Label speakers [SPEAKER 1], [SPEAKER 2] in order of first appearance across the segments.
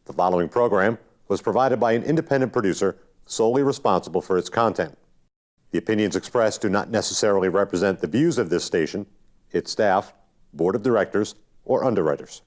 [SPEAKER 1] The following program was provided by an independent producer solely responsible for its content. The opinions expressed do not necessarily represent the views of this station, its staff, board of directors, or underwriters.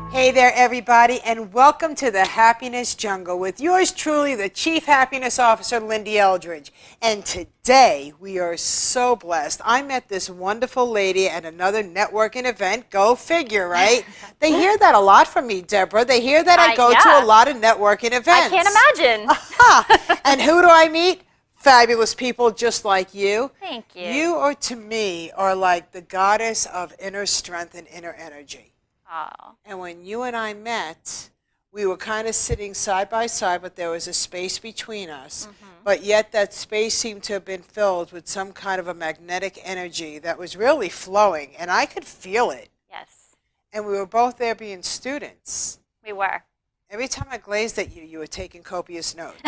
[SPEAKER 2] Hey there, everybody, and welcome to the Happiness Jungle with yours truly, the Chief Happiness Officer, Lyn-Dee Eldridge. And today, we are so blessed. I met this wonderful lady at another networking event. Go figure, right? They hear that a lot from me, Deborah. They hear that I go to a lot of networking events.
[SPEAKER 3] I can't imagine.
[SPEAKER 2] And who do I meet? Fabulous people just like you.
[SPEAKER 3] Thank you.
[SPEAKER 2] You are, to me, are like the goddess of inner strength and inner energy.
[SPEAKER 3] Oh.
[SPEAKER 2] And when you and I met, we were kind of sitting side by side, but there was a space between us. Mm-hmm. But yet that space seemed to have been filled with some kind of a magnetic energy that was really flowing, and I could feel it.
[SPEAKER 3] Yes.
[SPEAKER 2] And we were both there being students.
[SPEAKER 3] We were.
[SPEAKER 2] Every time I glazed at you, you were taking copious notes.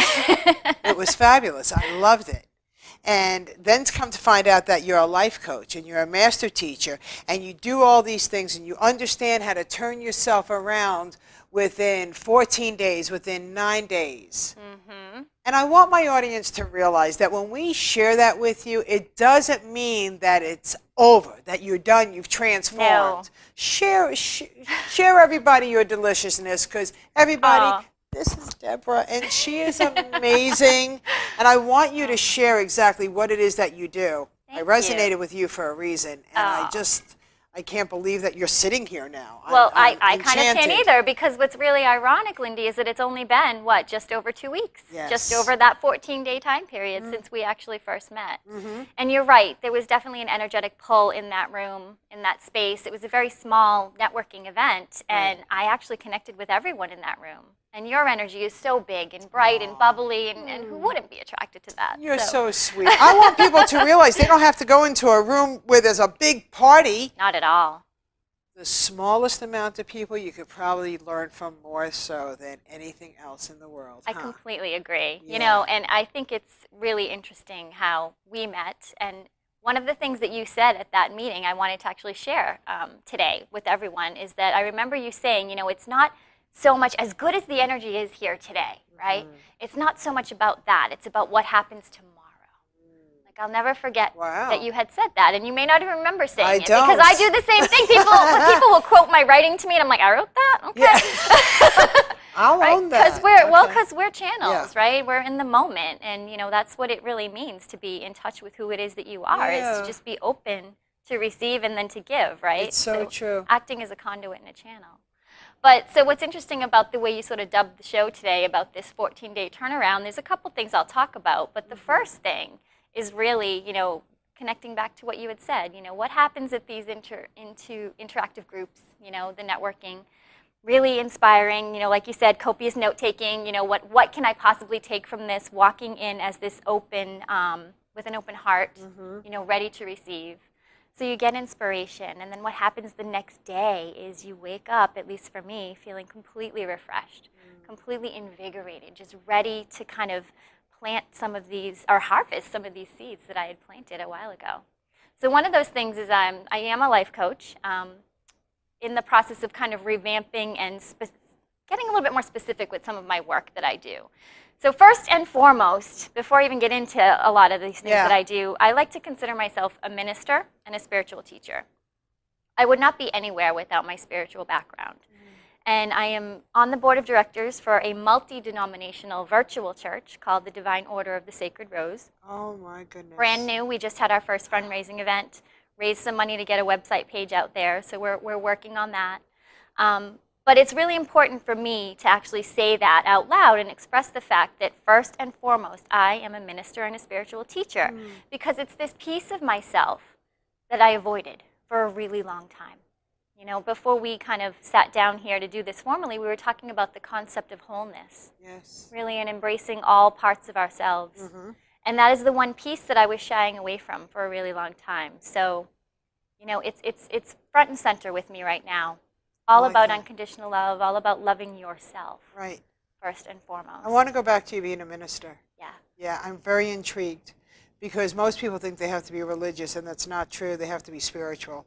[SPEAKER 2] It was fabulous. I loved it. And then to come to find out that you're a life coach and you're a master teacher and you do all these things and you understand how to turn yourself around within 14 days, within 9 days. Mm-hmm. And I want my audience to realize that when we share that with you, it doesn't mean that it's over, that you're done, you've transformed. No. Share everybody your deliciousness, because everybody... This is Deborah, and she is amazing. And I want you to share exactly what it is that you do. I resonated with you for a reason, and I can't believe that you're sitting here now.
[SPEAKER 3] Well, I kind of can't either, because what's really ironic, Lyn-Dee, is that it's only been, what, just over 2 weeks?
[SPEAKER 2] Yes.
[SPEAKER 3] Just over that 14-day time period since we actually first met. Mm-hmm. And you're right, there was definitely an energetic pull in that room, in that space. It was a very small networking event, and I actually connected with everyone in that room. And your energy is so big and bright and bubbly, and who wouldn't be attracted to that?
[SPEAKER 2] You're so sweet. I want people to realize they don't have to go into a room where there's a big party.
[SPEAKER 3] Not at all.
[SPEAKER 2] The smallest amount of people you could probably learn from more so than anything else in the world.
[SPEAKER 3] I completely agree. Yeah. You know, and I think it's really interesting how we met. And one of the things that you said at that meeting I wanted to actually share today with everyone is that I remember you saying, you know, it's not so much, as good as the energy is here today, right? Mm-hmm. It's not so much about that. It's about what happens tomorrow. Like, I'll never forget that you had said that, and you may not even remember saying it. Because I do the same thing. People will quote my writing to me, and I'm like, I wrote that? Okay.
[SPEAKER 2] Yeah. I'll own that.
[SPEAKER 3] Because we're channels, right? We're in the moment, and, you know, that's what it really means to be in touch with who it is that you are, is to just be open to receive and then to give, right?
[SPEAKER 2] It's so true.
[SPEAKER 3] Acting as a conduit and a channel. But so what's interesting about the way you sort of dubbed the show today about this 14-day turnaround, there's a couple things I'll talk about. But the first thing is really, you know, connecting back to what you had said. You know, what happens at these interactive groups, you know, the networking, really inspiring, you know, like you said, copious note-taking, you know, what can I possibly take from this, walking in as this open, with an open heart, you know, ready to receive. So you get inspiration, and then what happens the next day is you wake up, at least for me, feeling completely refreshed, completely invigorated, just ready to kind of plant some of these, or harvest some of these seeds that I had planted a while ago. So one of those things is I am a life coach, in the process of kind of revamping and getting a little bit more specific with some of my work that I do. So first and foremost, before I even get into a lot of these things that I do, I like to consider myself a minister and a spiritual teacher. I would not be anywhere without my spiritual background. And I am on the board of directors for a multi-denominational virtual church called the Divine Order of the Sacred Rose.
[SPEAKER 2] Oh my goodness.
[SPEAKER 3] Brand new. We just had our first fundraising event, raised some money to get a website page out there, so we're working on that. But it's really important for me to actually say that out loud and express the fact that first and foremost, I am a minister and a spiritual teacher, because it's this piece of myself that I avoided for a really long time. You know, before we kind of sat down here to do this formally, we were talking about the concept of wholeness.
[SPEAKER 2] Yes.
[SPEAKER 3] Really, and embracing all parts of ourselves.
[SPEAKER 2] Mm-hmm.
[SPEAKER 3] And that is the one piece that I was shying away from for a really long time. So, you know, it's front and center with me right now. All
[SPEAKER 2] like
[SPEAKER 3] about
[SPEAKER 2] that.
[SPEAKER 3] unconditional love, all about loving yourself.
[SPEAKER 2] Right.
[SPEAKER 3] First and foremost.
[SPEAKER 2] I want to go back to you being a minister.
[SPEAKER 3] Yeah.
[SPEAKER 2] Yeah, I'm very intrigued because most people think they have to be religious, and that's not true. They have to be spiritual.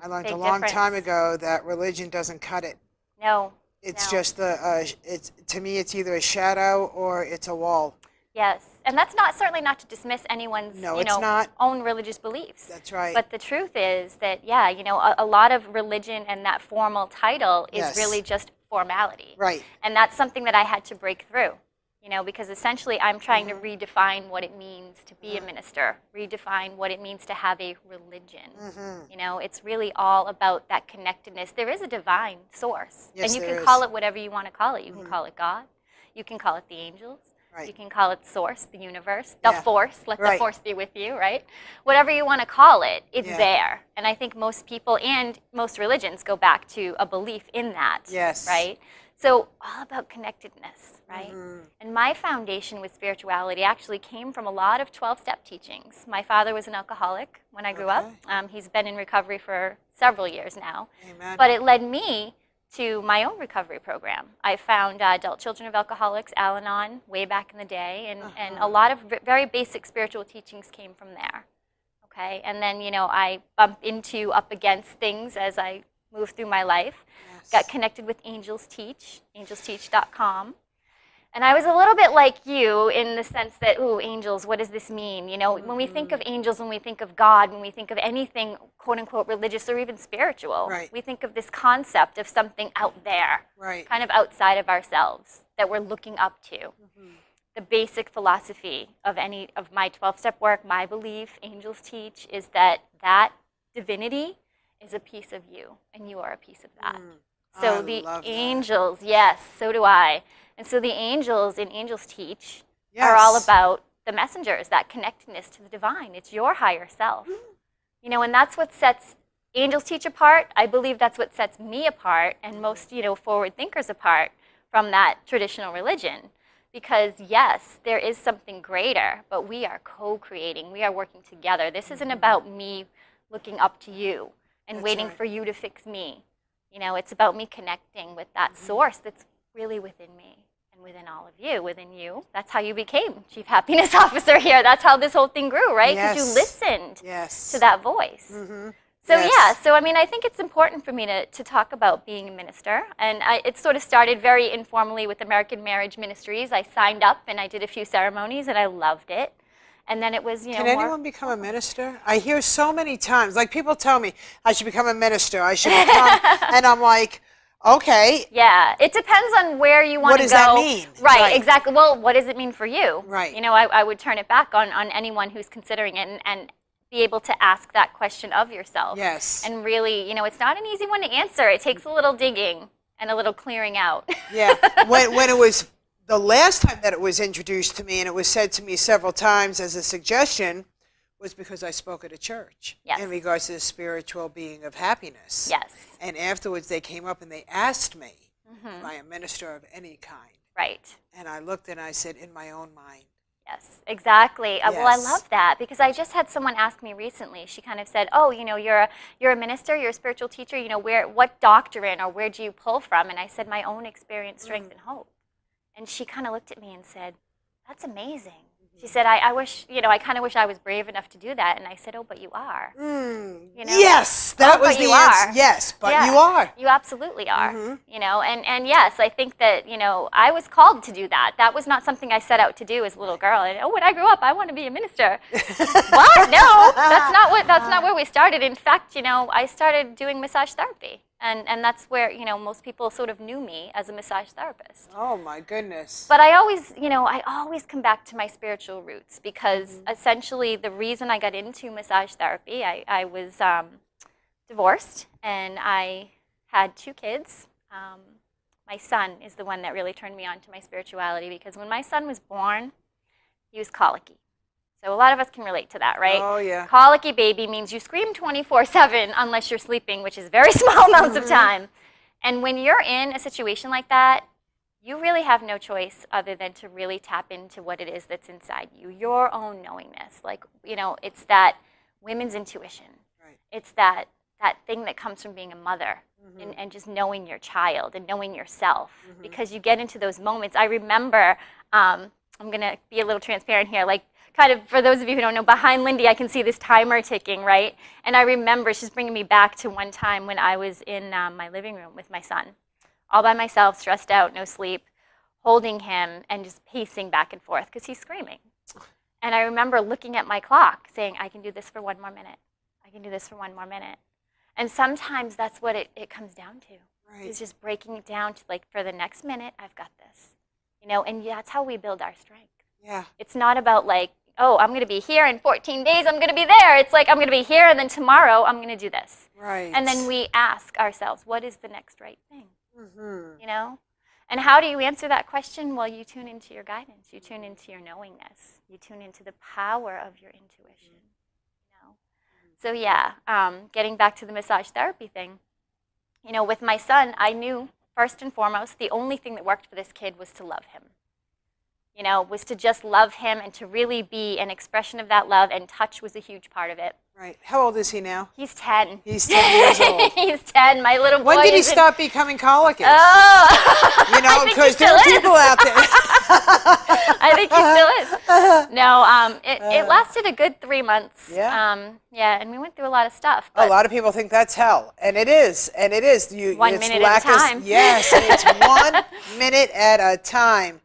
[SPEAKER 2] I learned
[SPEAKER 3] big
[SPEAKER 2] a long time
[SPEAKER 3] difference.
[SPEAKER 2] ago that religion doesn't cut it.
[SPEAKER 3] No.
[SPEAKER 2] It's
[SPEAKER 3] no.
[SPEAKER 2] just it's to me it's either a shadow or it's a wall.
[SPEAKER 3] Yes, and that's not certainly not to dismiss anyone's
[SPEAKER 2] No,
[SPEAKER 3] you
[SPEAKER 2] it's
[SPEAKER 3] know
[SPEAKER 2] not.
[SPEAKER 3] own religious beliefs.
[SPEAKER 2] That's right.
[SPEAKER 3] But the truth is that yeah, you know, a lot of religion and that formal title is
[SPEAKER 2] Yes.
[SPEAKER 3] really just formality.
[SPEAKER 2] Right.
[SPEAKER 3] And that's something that I had to break through. You know, because essentially I'm trying to redefine what it means to be a minister, redefine what it means to have a religion. You know, it's really all about that connectedness. There is a divine source.
[SPEAKER 2] Yes,
[SPEAKER 3] and you
[SPEAKER 2] there
[SPEAKER 3] can
[SPEAKER 2] is.
[SPEAKER 3] call it whatever you want to call it. You can call it God. You can call it the angels.
[SPEAKER 2] Right.
[SPEAKER 3] You can call it source, the universe, the
[SPEAKER 2] Yeah.
[SPEAKER 3] force. Let the
[SPEAKER 2] Right.
[SPEAKER 3] force be with you, right? Whatever you want to call it, it's
[SPEAKER 2] Yeah.
[SPEAKER 3] there. And I think most people and most religions go back to a belief in that.
[SPEAKER 2] Yes.
[SPEAKER 3] Right? So all about connectedness, right? And my foundation with spirituality actually came from a lot of 12-step teachings. My father was an alcoholic when I grew up. He's been in recovery for several years now.
[SPEAKER 2] Amen.
[SPEAKER 3] But it led me to my own recovery program. I found Adult Children of Alcoholics, Al-Anon, way back in the day, and a lot of very basic spiritual teachings came from there. Okay, and then, you know, I bumped up against things as I moved through my life.
[SPEAKER 2] Yes.
[SPEAKER 3] Got connected with Angels Teach, angelsteach.com. And I was a little bit like you in the sense that, ooh, angels, what does this mean? You know, when we think of angels, when we think of God, when we think of anything, quote unquote, religious or even spiritual,
[SPEAKER 2] Right.
[SPEAKER 3] we think of this concept of something out there,
[SPEAKER 2] Right.
[SPEAKER 3] kind of outside of ourselves that we're looking up to. The basic philosophy of any of my 12-step work, my belief, Angels Teach, is that divinity is a piece of you, and you are a piece of that. So
[SPEAKER 2] I
[SPEAKER 3] the
[SPEAKER 2] love that.
[SPEAKER 3] angels, yes, so do I. And so the angels in Angels Teach
[SPEAKER 2] Yes.
[SPEAKER 3] are all about the messengers, that connectedness to the divine. It's your higher self. You know, and that's what sets Angels Teach apart. I believe that's what sets me apart and most, you know, forward thinkers apart from that traditional religion. Because yes, there is something greater, but we are co-creating. We are working together. This isn't about me looking up to you and
[SPEAKER 2] That's
[SPEAKER 3] waiting
[SPEAKER 2] right.
[SPEAKER 3] for you to fix me. You know, it's about me connecting with that source that's really within me and within all of you, within you. That's how you became Chief Happiness Officer here. That's how this whole thing grew, right? Because you
[SPEAKER 2] Yes.
[SPEAKER 3] listened
[SPEAKER 2] Yes.
[SPEAKER 3] to that voice. So
[SPEAKER 2] Yes.
[SPEAKER 3] yeah, so I mean, I think it's important for me to talk about being a minister. And it sort of started very informally with American Marriage Ministries. I signed up and I did a few ceremonies and I loved it. And then it was, you know,
[SPEAKER 2] Can
[SPEAKER 3] more...
[SPEAKER 2] anyone become a minister? I hear so many times, like people tell me, I should become a minister, I should become, and I'm like, okay,
[SPEAKER 3] Yeah, it depends on where you want to go.
[SPEAKER 2] does that mean?
[SPEAKER 3] Right,
[SPEAKER 2] Right.
[SPEAKER 3] exactly. Well, what does it mean for you?
[SPEAKER 2] Right.
[SPEAKER 3] You know, I would turn it back on anyone who's considering it and be able to ask that question of yourself.
[SPEAKER 2] Yes.
[SPEAKER 3] And really, you know, it's not an easy one to answer. It takes a little digging and a little clearing out.
[SPEAKER 2] yeah. When it was the last time that it was introduced to me, and it was said to me several times as a suggestion, was because I spoke at a church
[SPEAKER 3] Yes.
[SPEAKER 2] in regards to the spiritual being of happiness.
[SPEAKER 3] Yes.
[SPEAKER 2] And afterwards they came up and they asked me, am I a minister of any kind?
[SPEAKER 3] Right.
[SPEAKER 2] And I looked and I said, in my own mind.
[SPEAKER 3] Yes, exactly. Well, I
[SPEAKER 2] Yes.
[SPEAKER 3] love that because I just had someone ask me recently. She kind of said, "Oh, you know, you're a minister, you're a spiritual teacher. You know, what doctrine or where do you pull from?" And I said, "My own experience, strength, and hope." And she kind of looked at me and said, "That's amazing." She said, I wish, you know, I kind of wish I was brave enough to do that." And I said, "Oh, but you are." You know?
[SPEAKER 2] Yes, that
[SPEAKER 3] Oh,
[SPEAKER 2] was
[SPEAKER 3] but
[SPEAKER 2] the
[SPEAKER 3] you
[SPEAKER 2] answer.
[SPEAKER 3] are.
[SPEAKER 2] Yes, but
[SPEAKER 3] Yeah,
[SPEAKER 2] you are.
[SPEAKER 3] You absolutely are. You know, and yes, I think that, you know, I was called to do that. That was not something I set out to do as a little girl. And when I grew up, I want to be a minister. What? No, that's not where we started. In fact, you know, I started doing massage therapy. And that's where, you know, most people sort of knew me as a massage therapist.
[SPEAKER 2] Oh my goodness.
[SPEAKER 3] But I always come back to my spiritual roots because essentially the reason I got into massage therapy, I was divorced and I had 2 kids. My son is the one that really turned me on to my spirituality because when my son was born, he was colicky. So a lot of us can relate to that, right?
[SPEAKER 2] Oh, yeah.
[SPEAKER 3] Colicky baby means you scream 24/7 unless you're sleeping, which is very small amounts of time. And when you're in a situation like that, you really have no choice other than to really tap into what it is that's inside you, your own knowingness. Like, you know, it's that women's intuition.
[SPEAKER 2] Right.
[SPEAKER 3] It's that thing that comes from being a mother and just knowing your child and knowing yourself. Because you get into those moments. I remember, I'm going to be a little transparent here, like, kind of, for those of you who don't know, behind Lyn-Dee, I can see this timer ticking, right? And I remember, she's bringing me back to one time when I was in my living room with my son, all by myself, stressed out, no sleep, holding him and just pacing back and forth because he's screaming. And I remember looking at my clock saying, I can do this for 1 more minute. I can do this for 1 more minute. And sometimes that's what it comes down to.
[SPEAKER 2] Right.
[SPEAKER 3] Is just breaking it down to, like, for the next minute, I've got this. You know, and that's how we build our strength.
[SPEAKER 2] Yeah.
[SPEAKER 3] It's not about, like, oh, I'm going to be here in 14 days, I'm going to be there. It's like, I'm going to be here, and then tomorrow I'm going to do this.
[SPEAKER 2] Right.
[SPEAKER 3] And then we ask ourselves, what is the next right thing? You know? And how do you answer that question? Well, you tune into your guidance. You tune into your knowingness. You tune into the power of your intuition. You know? So yeah, getting back to the massage therapy thing, you know, with my son, I knew first and foremost, the only thing that worked for this kid was to love him. You know, was to just love him and to really be an expression of that love, and touch was a huge part of it.
[SPEAKER 2] Right. How old is he now?
[SPEAKER 3] He's 10.
[SPEAKER 2] He's 10 years old.
[SPEAKER 3] He's 10. My little boy.
[SPEAKER 2] When did he stop becoming colicky?
[SPEAKER 3] Oh,
[SPEAKER 2] You know, because there are people out there.
[SPEAKER 3] I think he still is. No, it lasted a good 3 months.
[SPEAKER 2] Yeah.
[SPEAKER 3] Yeah, and we went through a lot of stuff.
[SPEAKER 2] A lot of people think that's hell, and it is. And it is.
[SPEAKER 3] 1 minute at a time.
[SPEAKER 2] Yes, it's 1 minute at a time.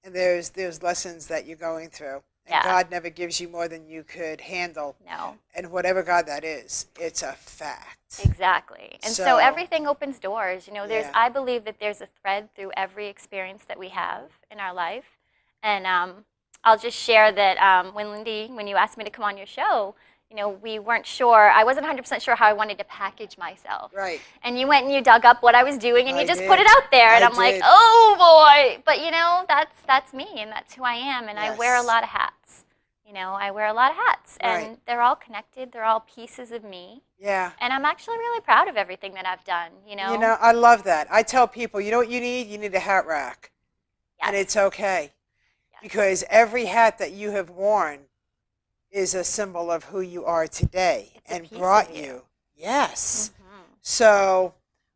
[SPEAKER 2] And there's lessons that you're going through. And
[SPEAKER 3] Yeah.
[SPEAKER 2] God never gives you more than you could handle.
[SPEAKER 3] No.
[SPEAKER 2] And whatever God that is, it's a fact.
[SPEAKER 3] Exactly. And so everything opens doors. You know,
[SPEAKER 2] Yeah.
[SPEAKER 3] I believe that there's a thread through every experience that we have in our life. And I'll just share that when Lyn-Dee, when you asked me to come on your show, you know, we weren't sure, I wasn't 100% sure how I wanted to package myself.
[SPEAKER 2] Right.
[SPEAKER 3] And you went and you dug up what I was doing and
[SPEAKER 2] I
[SPEAKER 3] you just
[SPEAKER 2] did.
[SPEAKER 3] put it out there. And
[SPEAKER 2] I
[SPEAKER 3] I'm like,
[SPEAKER 2] did.
[SPEAKER 3] oh boy. But you know, that's me and that's who I am. And I wear a
[SPEAKER 2] Yes.
[SPEAKER 3] lot of hats. You know, I wear a lot of hats. And
[SPEAKER 2] Right.
[SPEAKER 3] they're all connected. They're all pieces of me.
[SPEAKER 2] Yeah.
[SPEAKER 3] And I'm actually really proud of everything that I've done, you know?
[SPEAKER 2] You know, I love that. I tell people, you know what you need? You need a hat rack.
[SPEAKER 3] Yes.
[SPEAKER 2] And it's okay.
[SPEAKER 3] Yes.
[SPEAKER 2] Because every hat that you have worn is a symbol of who you are today
[SPEAKER 3] It's a
[SPEAKER 2] and
[SPEAKER 3] piece
[SPEAKER 2] brought
[SPEAKER 3] of you.
[SPEAKER 2] you. Yes.
[SPEAKER 3] Mhm.
[SPEAKER 2] So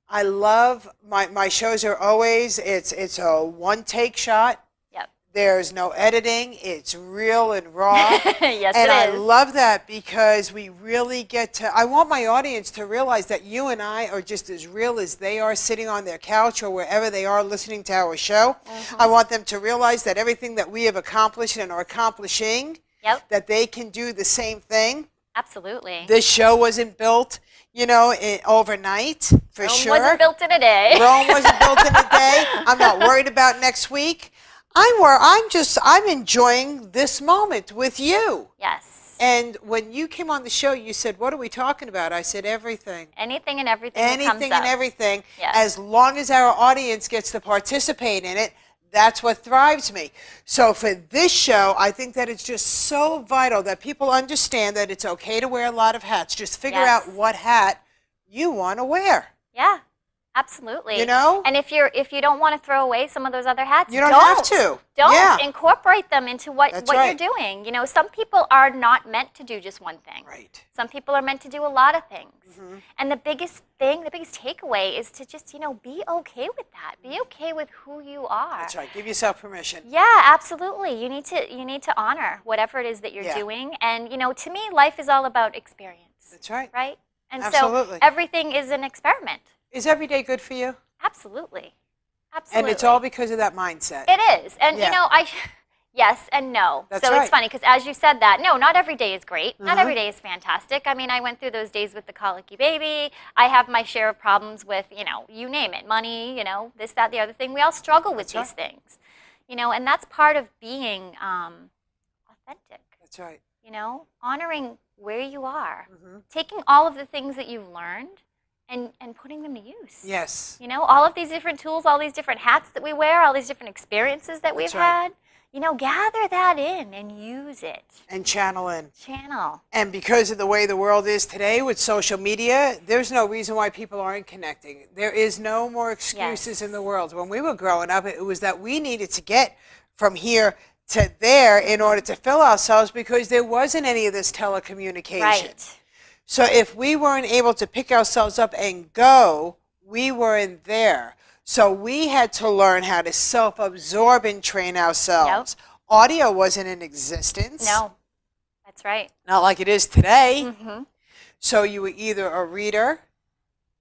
[SPEAKER 2] I love my shows are always, it's a one take shot.
[SPEAKER 3] Yep.
[SPEAKER 2] There's no editing. It's real and raw.
[SPEAKER 3] Yes,
[SPEAKER 2] And I
[SPEAKER 3] it is.
[SPEAKER 2] love that because we really get to, I want my audience to realize that you and I are just as real as they are sitting on their couch or wherever they are listening to our show. I want them to realize that everything that we have accomplished and are accomplishing,
[SPEAKER 3] Yep.
[SPEAKER 2] that they can do the same thing.
[SPEAKER 3] Absolutely.
[SPEAKER 2] This show wasn't built, you know, overnight, for
[SPEAKER 3] Rome
[SPEAKER 2] sure.
[SPEAKER 3] wasn't built in a day.
[SPEAKER 2] Rome wasn't built in a day. I'm not worried about next week. I'm enjoying this moment with you.
[SPEAKER 3] Yes.
[SPEAKER 2] And when you came on the show, you said, what are we talking about? I said, everything.
[SPEAKER 3] Anything and everything that comes
[SPEAKER 2] Anything
[SPEAKER 3] up.
[SPEAKER 2] and everything.
[SPEAKER 3] Yes.
[SPEAKER 2] As long as our audience gets to participate in it, that's what thrives me. So for this show, I think that it's just so vital that people understand that it's okay to wear a lot of hats. Just figure
[SPEAKER 3] Yes.
[SPEAKER 2] out what hat you want to wear.
[SPEAKER 3] Yeah. Absolutely.
[SPEAKER 2] You know?
[SPEAKER 3] And if you don't want to throw away some of those other hats,
[SPEAKER 2] You don't have to.
[SPEAKER 3] Don't
[SPEAKER 2] Yeah.
[SPEAKER 3] incorporate them into what
[SPEAKER 2] That's
[SPEAKER 3] you're
[SPEAKER 2] right.
[SPEAKER 3] doing. You know, some people are not meant to do just one thing.
[SPEAKER 2] Right.
[SPEAKER 3] Some people are meant to do a lot of things.
[SPEAKER 2] Mm-hmm.
[SPEAKER 3] And the biggest thing, the biggest takeaway is to just, you know, be okay with that. Be okay with who you are.
[SPEAKER 2] That's right. Give yourself permission.
[SPEAKER 3] Yeah, absolutely. You need to honor whatever it is that you're
[SPEAKER 2] Yeah.
[SPEAKER 3] doing. And, you know, to me, life is all about experience.
[SPEAKER 2] That's right.
[SPEAKER 3] Right? And
[SPEAKER 2] Absolutely.
[SPEAKER 3] so everything is an experiment.
[SPEAKER 2] Is every day good for you?
[SPEAKER 3] Absolutely. Absolutely.
[SPEAKER 2] And it's all because of that mindset.
[SPEAKER 3] It is. And,
[SPEAKER 2] Yeah.
[SPEAKER 3] you know, yes and no.
[SPEAKER 2] That's
[SPEAKER 3] so
[SPEAKER 2] right.
[SPEAKER 3] it's funny because as you said that, no, not every day is great. Not
[SPEAKER 2] Uh-huh.
[SPEAKER 3] every day is fantastic. I mean, I went through those days with the colicky baby. I have my share of problems with, you know, you name it, money, you know, this, that, the other thing. We all struggle with
[SPEAKER 2] That's
[SPEAKER 3] these things, you know, and that's part of being authentic,
[SPEAKER 2] That's right.
[SPEAKER 3] you know, honoring where you are,
[SPEAKER 2] Mm-hmm.
[SPEAKER 3] taking all of the things that you've learned and putting them to use.
[SPEAKER 2] Yes.
[SPEAKER 3] You know, all of these different tools, all these different hats that we wear, all these different experiences that we've
[SPEAKER 2] That's right.
[SPEAKER 3] had, gather that in and use it.
[SPEAKER 2] And channel in.
[SPEAKER 3] Channel.
[SPEAKER 2] And because of the way the world is today with social media, there's no reason why people aren't connecting. There is no more excuses in the world. When we were growing up, it was that we needed to get from here to there in order to fill ourselves because there wasn't any of this telecommunication.
[SPEAKER 3] Right.
[SPEAKER 2] So if we weren't able to pick ourselves up and go, we weren't there. So we had to learn how to self-absorb and train ourselves.
[SPEAKER 3] Yep.
[SPEAKER 2] Audio wasn't in existence.
[SPEAKER 3] No, that's right.
[SPEAKER 2] Not like it is today.
[SPEAKER 3] Mm-hmm.
[SPEAKER 2] So you were either a reader,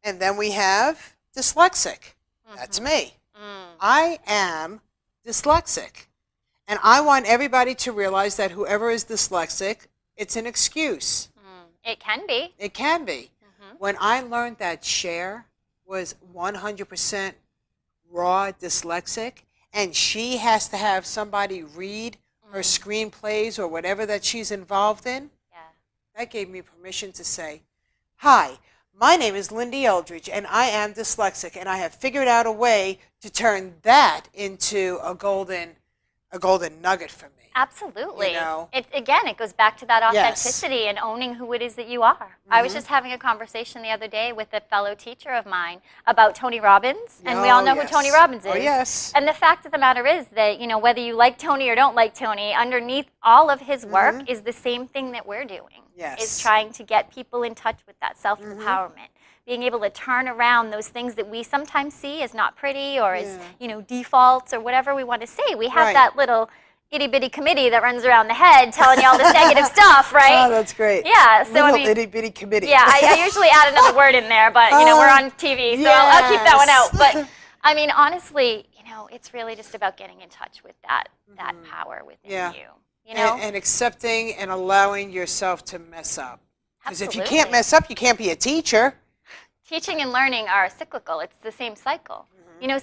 [SPEAKER 2] and then we have dyslexic. That's me. I am dyslexic. And I want everybody to realize that whoever is dyslexic, it's an excuse.
[SPEAKER 3] It can be.
[SPEAKER 2] It can be. When I learned that Cher was 100% raw dyslexic, and she has to have somebody read her screenplays or whatever that she's involved in, that gave me permission to say, hi, my name is Lyn-Dee Eldridge, and I am dyslexic, and I have figured out a way to turn that into a golden nugget for me.
[SPEAKER 3] Absolutely.
[SPEAKER 2] You know?
[SPEAKER 3] It goes back to that authenticity and owning who it is that you are. I was just having a conversation the other day with a fellow teacher of mine about Tony Robbins, and we all know who Tony Robbins is.
[SPEAKER 2] Oh, yes.
[SPEAKER 3] And the fact of the matter is that, whether you like Tony or don't like Tony, underneath all of his work is the same thing that we're doing.
[SPEAKER 2] Yes.
[SPEAKER 3] Is trying to get people in touch with that self-empowerment. Being able to turn around those things that we sometimes see as not pretty or as, defaults or whatever we want to say. We have that little itty-bitty committee that runs around the head telling you all this negative stuff, right?
[SPEAKER 2] Oh, that's great.
[SPEAKER 3] Yeah, so
[SPEAKER 2] little itty-bitty committee.
[SPEAKER 3] Yeah, I usually add another word in there, but, we're on TV, so I'll keep that one out. But, honestly, it's really just about getting in touch with that power within you.
[SPEAKER 2] And accepting and allowing yourself to mess up. Because if you
[SPEAKER 3] Absolutely.
[SPEAKER 2] can't mess up, you can't be a teacher.
[SPEAKER 3] Teaching and learning are cyclical. It's the same cycle.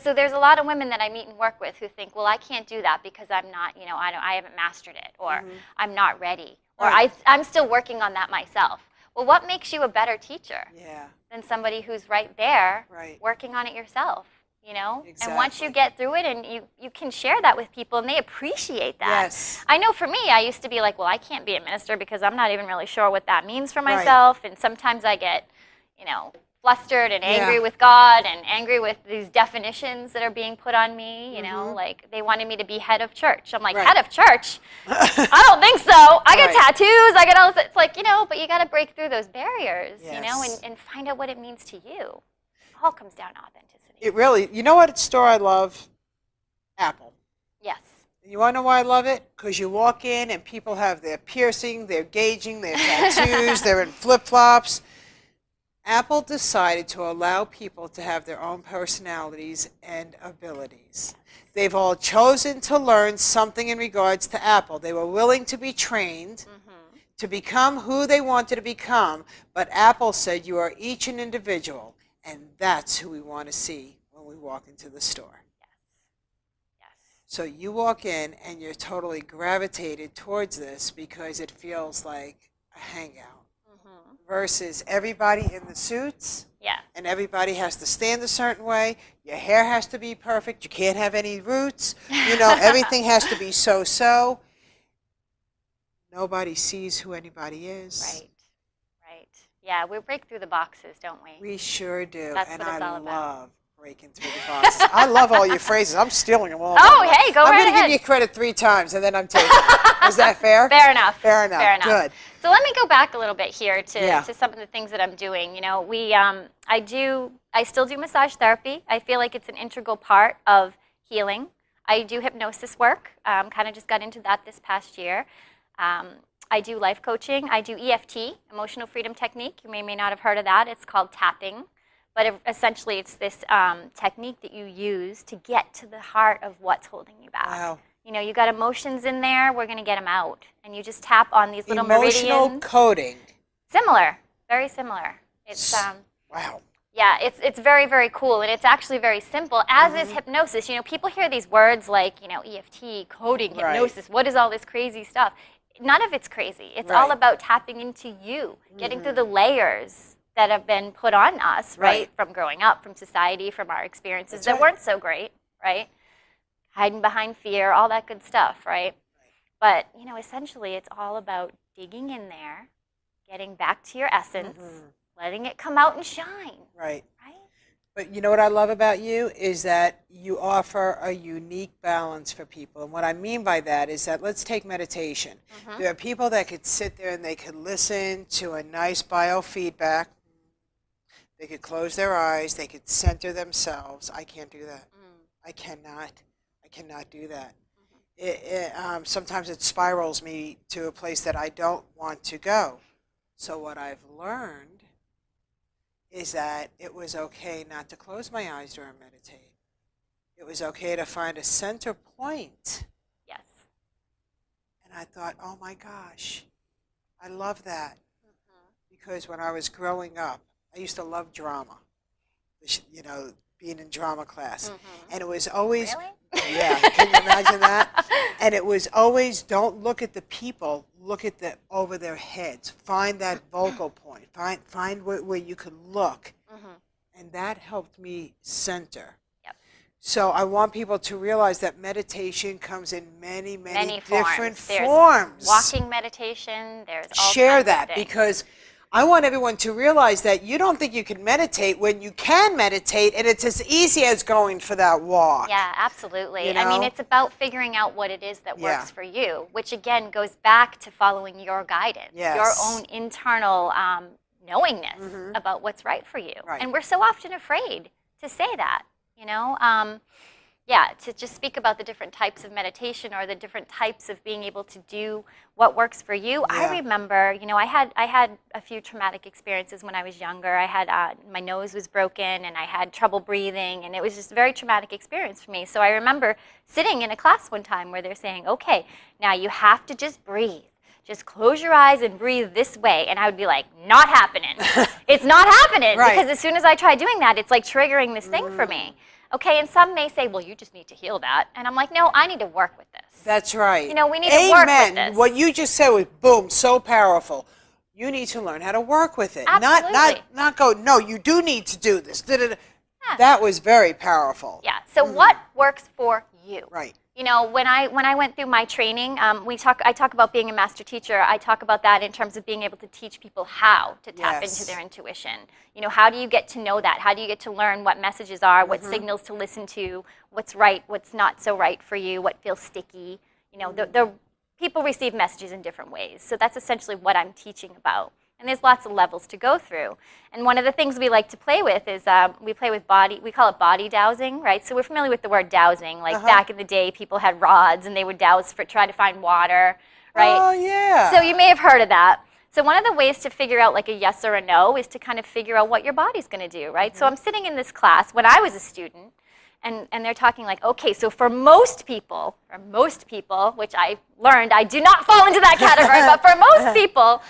[SPEAKER 3] So there's a lot of women that I meet and work with who think, well, I can't do that because I'm not, I haven't mastered it, or I'm not ready, or I'm still working on that myself. Well, what makes you a better teacher than somebody who's right there working on it yourself?
[SPEAKER 2] Exactly.
[SPEAKER 3] And once you get through it, and you can share that with people, and they appreciate that.
[SPEAKER 2] Yes.
[SPEAKER 3] I know for me, I used to be like, well, I can't be a minister because I'm not even really sure what that means for myself, and sometimes I get, flustered and angry with God and angry with these definitions that are being put on me, like they wanted me to be head of church. I'm like, head of church? I don't think so. I got tattoos, I got all this. It's like, but you got to break through those barriers, and find out what it means to you. It all comes down to authenticity.
[SPEAKER 2] It really, you know what store I love? Apple.
[SPEAKER 3] Yes.
[SPEAKER 2] You want to know why I love it? Because you walk in and people have their piercing, their gauging, their tattoos, they're in flip-flops. Apple decided to allow people to have their own personalities and abilities. They've all chosen to learn something in regards to Apple. They were willing to be trained to become who they wanted to become, but Apple said you are each an individual, and that's who we want to see when we walk into the store.
[SPEAKER 3] Yes.
[SPEAKER 2] So you walk in and you're totally gravitated towards this because it feels like a hangout. Versus everybody in the suits, and everybody has to stand a certain way. Your hair has to be perfect. You can't have any roots. Everything has to be so. Nobody sees who anybody is.
[SPEAKER 3] Right. Yeah, we break through the boxes, don't we?
[SPEAKER 2] We sure do.
[SPEAKER 3] That's
[SPEAKER 2] and
[SPEAKER 3] what it's all
[SPEAKER 2] I
[SPEAKER 3] about.
[SPEAKER 2] love breaking through the boxes. I love all your phrases. I'm stealing them all.
[SPEAKER 3] Oh, hey, go right
[SPEAKER 2] I'm
[SPEAKER 3] ahead.
[SPEAKER 2] going to give you credit 3 times, and then I'm taking it. Is that fair?
[SPEAKER 3] Fair enough.
[SPEAKER 2] Fair enough. Good.
[SPEAKER 3] So let me go back a little bit here to some of the things that I'm doing. I still do massage therapy. I feel like it's an integral part of healing. I do hypnosis work. Kind of just got into that this past year. I do life coaching. I do EFT, Emotional Freedom Technique. You may or may not have heard of that. It's called tapping. But essentially, it's this technique that you use to get to the heart of what's holding you back.
[SPEAKER 2] Wow.
[SPEAKER 3] You got emotions in there. We're going to get them out. And you just tap on these little
[SPEAKER 2] Emotional
[SPEAKER 3] meridians.
[SPEAKER 2] coding.
[SPEAKER 3] Similar. Very similar. It's
[SPEAKER 2] wow.
[SPEAKER 3] Yeah, it's very, very cool. And it's actually very simple, as is hypnosis. People hear these words like, EFT, coding, hypnosis. What is all this crazy stuff? None of it's crazy. It's all about tapping into you, getting through the layers that have been put on us, right? From growing up, from society, from our experiences that weren't so great, right? hiding behind fear, all that good stuff, right? But, you know, essentially it's all about digging in there, getting back to your essence, letting it come out and shine.
[SPEAKER 2] Right.
[SPEAKER 3] Right?
[SPEAKER 2] But you know what I love about you is that you offer a unique balance for people. And what I mean by that is that let's take meditation. There are people that could sit there and they could listen to a nice biofeedback. They could close their eyes. They could center themselves. I can't do that. I cannot do that. Sometimes it spirals me to a place that I don't want to go. So what I've learned is that it was okay not to close my eyes during meditate. It was okay to find a center point.
[SPEAKER 3] Yes.
[SPEAKER 2] And I thought, oh my gosh, I love that. Because when I was growing up, I used to love drama. You know, being in drama class. And it was always,
[SPEAKER 3] Really?
[SPEAKER 2] yeah, can you imagine that? And it was always, don't look at the people, look at the over their heads. Find that vocal point. Find where you can look. And that helped me center.
[SPEAKER 3] Yep.
[SPEAKER 2] So I want people to realize that meditation comes in many different
[SPEAKER 3] There's
[SPEAKER 2] forms.
[SPEAKER 3] walking meditation, there's all
[SPEAKER 2] Share
[SPEAKER 3] kinds
[SPEAKER 2] that
[SPEAKER 3] of things.
[SPEAKER 2] because I want everyone to realize that you don't think you can meditate when you can meditate, and it's as easy as going for that walk.
[SPEAKER 3] Yeah, absolutely.
[SPEAKER 2] You
[SPEAKER 3] I mean,
[SPEAKER 2] know?
[SPEAKER 3] it's about figuring out what it is that
[SPEAKER 2] Yeah.
[SPEAKER 3] works for you, which again goes back to following your guidance,
[SPEAKER 2] Yes.
[SPEAKER 3] your own internal knowingness about what's right for you.
[SPEAKER 2] Right.
[SPEAKER 3] And we're so often afraid to say that, you know? Yeah, to just speak about the different types of meditation or the different types of being able to do what works for you.
[SPEAKER 2] Yeah.
[SPEAKER 3] I remember, you know, I had a few traumatic experiences when I was younger. I had my nose was broken and I had trouble breathing, and it was just a very traumatic experience for me. So I remember sitting in a class one time where they're saying, okay, now you have to just breathe. Just close your eyes and breathe this way. And I would be like, not happening. It's not happening.
[SPEAKER 2] Right.
[SPEAKER 3] Because as soon as I try doing that, it's like triggering this thing for me. Okay, and some may say, well, you just need to heal that. And I'm like, no, I need to work with this.
[SPEAKER 2] That's right.
[SPEAKER 3] You know, we need to work with
[SPEAKER 2] Amen.
[SPEAKER 3] this.
[SPEAKER 2] What you just said was, boom, so powerful. You need to learn how to work with it.
[SPEAKER 3] Absolutely.
[SPEAKER 2] Not go, no, you do need to do this. Da-da-da.
[SPEAKER 3] Yeah.
[SPEAKER 2] That was very powerful.
[SPEAKER 3] Yeah, so what works for you?
[SPEAKER 2] Right.
[SPEAKER 3] You know, when I went through my training, I talk about being a master teacher. I talk about that in terms of being able to teach people how to tap
[SPEAKER 2] Yes.
[SPEAKER 3] into their intuition. You know, how do you get to know that? How do you get to learn what messages are, what signals to listen to, what's right, what's not so right for you, what feels sticky? You know, the people receive messages in different ways. So that's essentially what I'm teaching about. And there's lots of levels to go through. And one of the things we like to play with is we play with we call it body dowsing, right? So we're familiar with the word dowsing. Like back in the day, people had rods and they would douse try to find water, right?
[SPEAKER 2] Oh, yeah.
[SPEAKER 3] So you may have heard of that. So one of the ways to figure out like a yes or a no is to kind of figure out what your body's going to do, right? So I'm sitting in this class when I was a student, and they're talking like, okay, so for most people, which I learned I do not fall into that category, but for most people,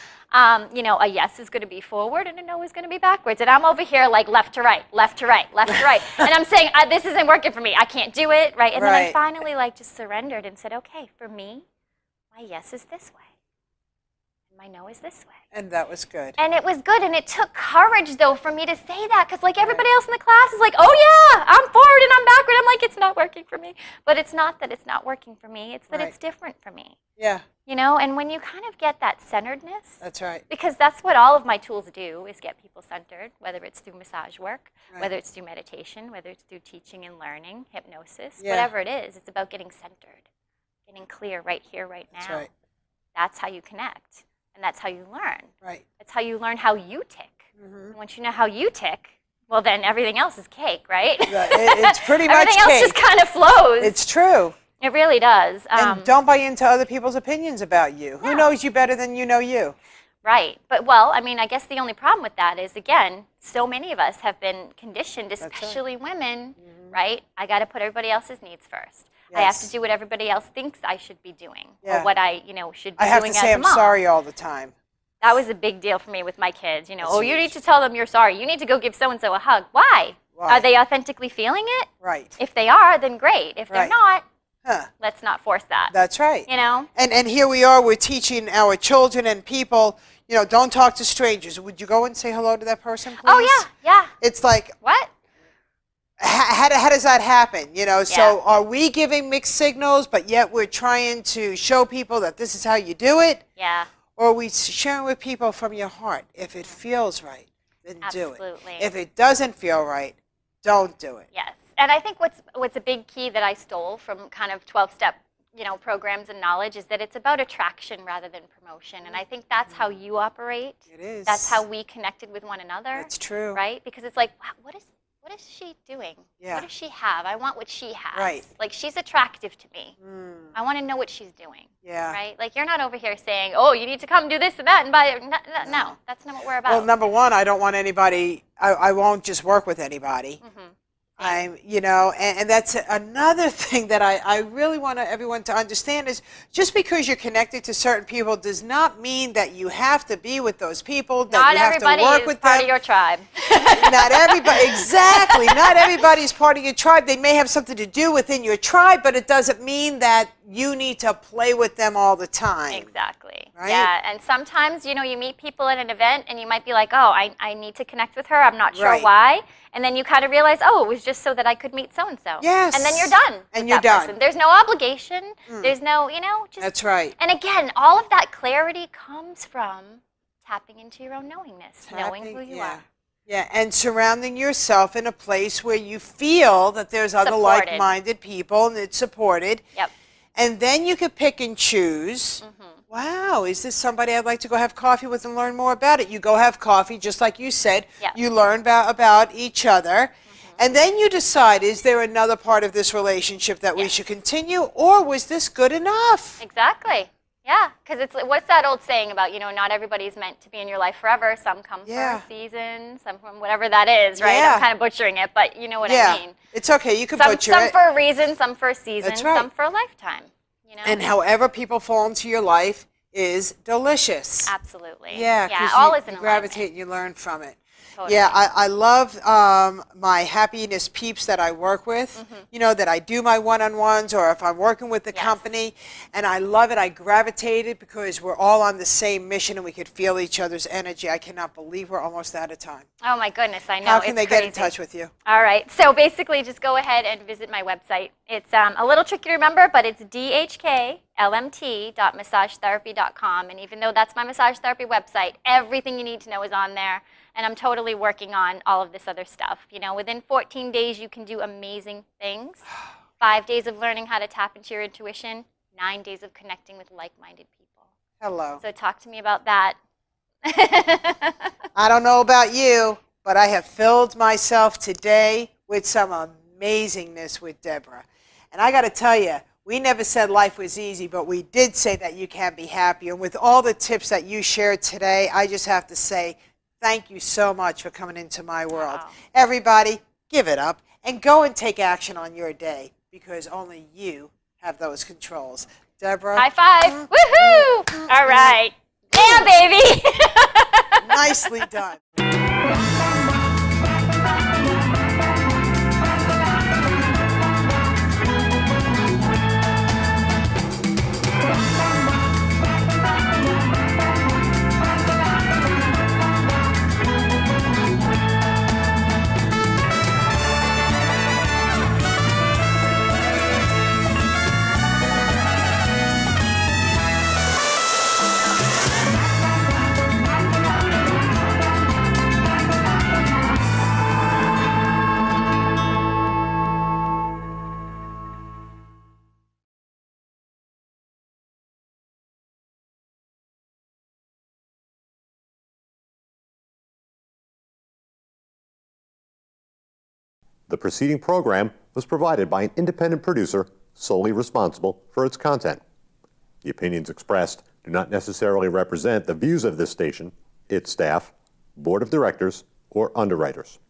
[SPEAKER 3] you know, a yes is going to be forward and a no is going to be backwards. And I'm over here like left to right, left to right, left to right. And I'm saying, this isn't working for me. I can't do it, right? And then I finally like just surrendered and said, okay, for me, my yes is this way. And my no is this way.
[SPEAKER 2] And that was good.
[SPEAKER 3] And it was good. And it took courage, though, for me to say that. Because, like, everybody else in the class is like, oh, yeah, I'm forward and I'm backward. I'm like, it's not working for me. But it's not that it's not working for me. It's that it's different for me.
[SPEAKER 2] Yeah.
[SPEAKER 3] You know, and when you kind of get that centeredness,
[SPEAKER 2] That's right.
[SPEAKER 3] because that's what all of my tools do is get people centered, whether it's through massage work, whether it's through meditation, whether it's through teaching and learning, hypnosis, whatever it is, it's about getting centered, getting clear right here, right now.
[SPEAKER 2] That's right.
[SPEAKER 3] That's how you connect, and that's how you learn.
[SPEAKER 2] Right.
[SPEAKER 3] That's how you learn how you tick. And once you know how you tick, well, then everything else is cake, right?
[SPEAKER 2] It's pretty much
[SPEAKER 3] everything else
[SPEAKER 2] cake.
[SPEAKER 3] just kind of flows.
[SPEAKER 2] It's true.
[SPEAKER 3] It really does.
[SPEAKER 2] And don't buy into other people's opinions about you. Who knows you better than you know you?
[SPEAKER 3] Right. But, well, I mean, I guess the only problem with that is, again, so many of us have been conditioned, especially women, right? I got to put everybody else's needs first. I have to do what everybody else thinks I should be doing or what I, you know, should be
[SPEAKER 2] I have
[SPEAKER 3] doing
[SPEAKER 2] to
[SPEAKER 3] as
[SPEAKER 2] say
[SPEAKER 3] a
[SPEAKER 2] I'm
[SPEAKER 3] mom.
[SPEAKER 2] sorry all the time.
[SPEAKER 3] That was a big deal for me with my kids. You know,
[SPEAKER 2] That's
[SPEAKER 3] oh, you
[SPEAKER 2] huge.
[SPEAKER 3] need to tell them you're sorry. You need to go give so-and-so a hug. Why?
[SPEAKER 2] Why?
[SPEAKER 3] Are they authentically feeling it?
[SPEAKER 2] Right.
[SPEAKER 3] If they are, then great. If they're not, let's not force that.
[SPEAKER 2] That's right.
[SPEAKER 3] You know?
[SPEAKER 2] And here we are, we're teaching our children and people, you know, don't talk to strangers. Would you go and say hello to that person, please?
[SPEAKER 3] Oh, yeah, yeah.
[SPEAKER 2] It's like,
[SPEAKER 3] What?
[SPEAKER 2] how does that happen? You know, so are we giving mixed signals, but yet we're trying to show people that this is how you do it?
[SPEAKER 3] Yeah.
[SPEAKER 2] Or are we sharing with people from your heart? If it feels right, then do it.
[SPEAKER 3] Absolutely.
[SPEAKER 2] If it doesn't feel right, don't do it.
[SPEAKER 3] Yes. And I think what's a big key that I stole from kind of 12-step, you know, programs and knowledge is that it's about attraction rather than promotion. And I think that's how you operate.
[SPEAKER 2] It is.
[SPEAKER 3] That's how we connected with one another.
[SPEAKER 2] That's true.
[SPEAKER 3] Right? Because it's like, wow, what is she doing?
[SPEAKER 2] Yeah.
[SPEAKER 3] What does she have? I want what she has.
[SPEAKER 2] Right.
[SPEAKER 3] Like, she's attractive to me. I want to know what she's doing.
[SPEAKER 2] Yeah.
[SPEAKER 3] Right? Like, you're not over here saying, oh, you need to come do this and that and buy it. No, that's not what we're about.
[SPEAKER 2] Well, number one, I don't want anybody, I won't just work with anybody. You know, and that's another thing that I really want everyone to understand is just because you're connected to certain people does not mean that you have to be with those people, that
[SPEAKER 3] Not
[SPEAKER 2] you have
[SPEAKER 3] everybody
[SPEAKER 2] to work
[SPEAKER 3] is
[SPEAKER 2] with
[SPEAKER 3] part
[SPEAKER 2] them.
[SPEAKER 3] of your tribe.
[SPEAKER 2] Not everybody, exactly. Not everybody is part of your tribe. They may have something to do within your tribe, but it doesn't mean that you need to play with them all the time.
[SPEAKER 3] Exactly.
[SPEAKER 2] Right?
[SPEAKER 3] Yeah, and sometimes, you know, you meet people at an event and you might be like, oh, I need to connect with her. I'm not sure
[SPEAKER 2] Right.
[SPEAKER 3] why. And then you kind of realize, oh, it was just so that I could meet so-and-so.
[SPEAKER 2] Yes.
[SPEAKER 3] And then you're done.
[SPEAKER 2] And
[SPEAKER 3] with
[SPEAKER 2] you're
[SPEAKER 3] that
[SPEAKER 2] done.
[SPEAKER 3] person. There's no obligation. There's no, you know, just.
[SPEAKER 2] That's right.
[SPEAKER 3] And again, all of that clarity comes from tapping into your own knowingness, knowing who you are.
[SPEAKER 2] Yeah, and surrounding yourself in a place where you feel that there's other
[SPEAKER 3] Supported.
[SPEAKER 2] like-minded people and it's supported.
[SPEAKER 3] Yep.
[SPEAKER 2] And then you could pick and choose. Wow, is this somebody I'd like to go have coffee with and learn more about it? You go have coffee, just like you said.
[SPEAKER 3] Yep.
[SPEAKER 2] You learn about each other. And then you decide, is there another part of this relationship that we should continue, or was this good enough?
[SPEAKER 3] Exactly. Yeah, because it's what's that old saying about, you know, not everybody's meant to be in your life forever. Some come for a season, some from whatever that is, right?
[SPEAKER 2] Yeah.
[SPEAKER 3] I'm kind of butchering it, but you know what I mean.
[SPEAKER 2] It's okay. You can
[SPEAKER 3] Some
[SPEAKER 2] butcher it.
[SPEAKER 3] for a reason, some for a season,
[SPEAKER 2] That's right.
[SPEAKER 3] some for a lifetime. You know?
[SPEAKER 2] And however people fall into your life is delicious.
[SPEAKER 3] Absolutely.
[SPEAKER 2] Yeah,
[SPEAKER 3] yeah,
[SPEAKER 2] because
[SPEAKER 3] all is
[SPEAKER 2] you
[SPEAKER 3] in
[SPEAKER 2] gravitate
[SPEAKER 3] alignment.
[SPEAKER 2] and you learn from it.
[SPEAKER 3] Totally.
[SPEAKER 2] Yeah, I love my happiness peeps that I work with, you know, that I do my one-on-ones or if I'm working with the company, and I love it. I gravitated because we're all on the same mission and we could feel each other's energy. I cannot believe we're almost out of time.
[SPEAKER 3] Oh my goodness, I know.
[SPEAKER 2] How can
[SPEAKER 3] it's
[SPEAKER 2] they
[SPEAKER 3] crazy.
[SPEAKER 2] get in touch with you?
[SPEAKER 3] All right, so basically just go ahead and visit my website. It's a little tricky to remember, but it's dhklmt.massagetherapy.com, and even though that's my massage therapy website, everything you need to know is on there, and I'm totally working on all of this other stuff. You know, within 14 days, you can do amazing things. 5 days of learning how to tap into your intuition, 9 days of connecting with like-minded people.
[SPEAKER 2] Hello.
[SPEAKER 3] So talk to me about that.
[SPEAKER 2] I don't know about you, but I have filled myself today with some amazingness with Deborah. And I got to tell you, we never said life was easy, but we did say that you can be happy. And with all the tips that you shared today, I just have to say thank you so much for coming into my world.
[SPEAKER 3] Wow.
[SPEAKER 2] Everybody, give it up and go and take action on your day because only you have those controls. Deborah.
[SPEAKER 3] High five. Woohoo! All right. Yeah, baby.
[SPEAKER 2] Nicely done.
[SPEAKER 1] The preceding program was provided by an independent producer solely responsible for its content. The opinions expressed do not necessarily represent the views of this station, its staff, board of directors, or underwriters.